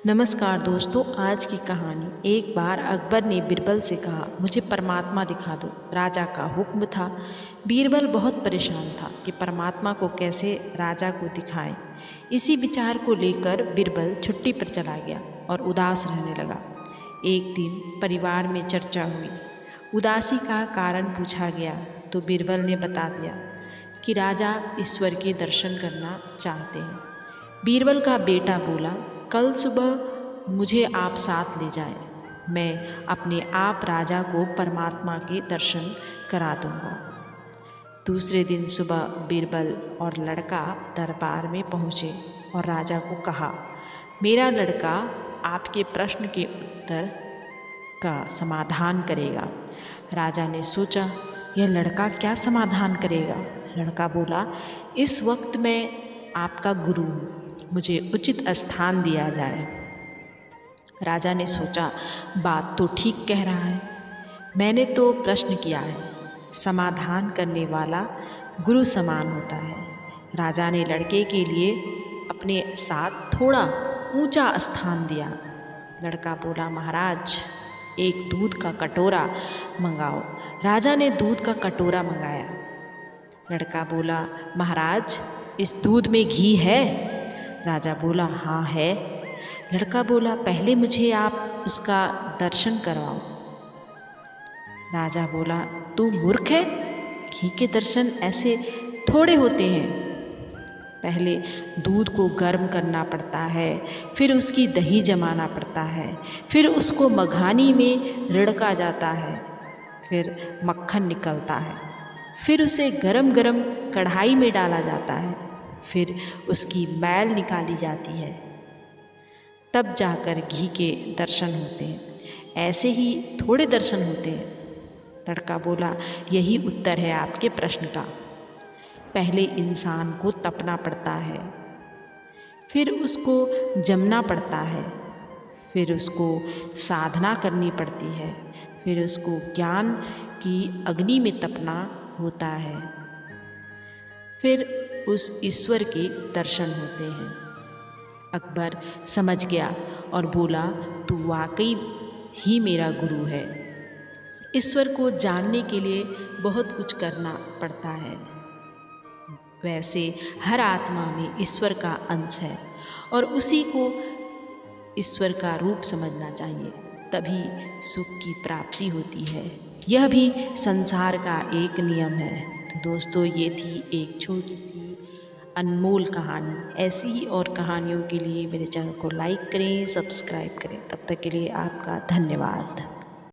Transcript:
नमस्कार दोस्तों, आज की कहानी। एक बार अकबर ने बीरबल से कहा, मुझे परमात्मा दिखा दो। राजा का हुक्म था। बीरबल बहुत परेशान था कि परमात्मा को कैसे राजा को दिखाएं। इसी विचार को लेकर बीरबल छुट्टी पर चला गया और उदास रहने लगा। एक दिन परिवार में चर्चा हुई। उदासी का कारण पूछा गया तो बीरबल ने बता दिया कि राजा ईश्वर के दर्शन करना चाहते हैं। बीरबल का बेटा बोला, कल सुबह मुझे आप साथ ले जाएं। मैं अपने आप राजा को परमात्मा के दर्शन करा दूंगा। दूसरे दिन सुबह बीरबल और लड़का दरबार में पहुँचे और राजा को कहा, मेरा लड़का आपके प्रश्न के उत्तर का समाधान करेगा। राजा ने सोचा, यह लड़का क्या समाधान करेगा। लड़का बोला, इस वक्त मैं आपका गुरु हूँ, मुझे उचित स्थान दिया जाए। राजा ने सोचा, बात तो ठीक कह रहा है। मैंने तो प्रश्न किया है, समाधान करने वाला गुरु समान होता है। राजा ने लड़के के लिए अपने साथ थोड़ा ऊंचा स्थान दिया। लड़का बोला, महाराज एक दूध का कटोरा मंगाओ। राजा ने दूध का कटोरा मंगाया। लड़का बोला, महाराज इस दूध में घी है। राजा बोला, हाँ है। लड़का बोला, पहले मुझे आप उसका दर्शन करवाओ। राजा बोला, तू मूर्ख है, घी के दर्शन ऐसे थोड़े होते हैं। पहले दूध को गर्म करना पड़ता है, फिर उसकी दही जमाना पड़ता है, फिर उसको मघानी में रिड़का जाता है, फिर मक्खन निकलता है, फिर उसे गरम गरम कढ़ाई में डाला जाता है, फिर उसकी मैल निकाली जाती है, तब जाकर घी के दर्शन होते हैं। ऐसे ही थोड़े दर्शन होते हैं। लड़का बोला, यही उत्तर है आपके प्रश्न का। पहले इंसान को तपना पड़ता है, फिर उसको जमना पड़ता है, फिर उसको साधना करनी पड़ती है, फिर उसको ज्ञान की अग्नि में तपना होता है, फिर उस ईश्वर के दर्शन होते हैं। अकबर समझ गया और बोला, तू वाकई ही मेरा गुरु है। ईश्वर को जानने के लिए बहुत कुछ करना पड़ता है। वैसे हर आत्मा में ईश्वर का अंश है और उसी को ईश्वर का रूप समझना चाहिए, तभी सुख की प्राप्ति होती है। यह भी संसार का एक नियम है। तो दोस्तों, ये थी एक छोटी सी अनमोल कहानी। ऐसी ही और कहानियों के लिए मेरे चैनल को लाइक करें, सब्सक्राइब करें। तब तक के लिए आपका धन्यवाद।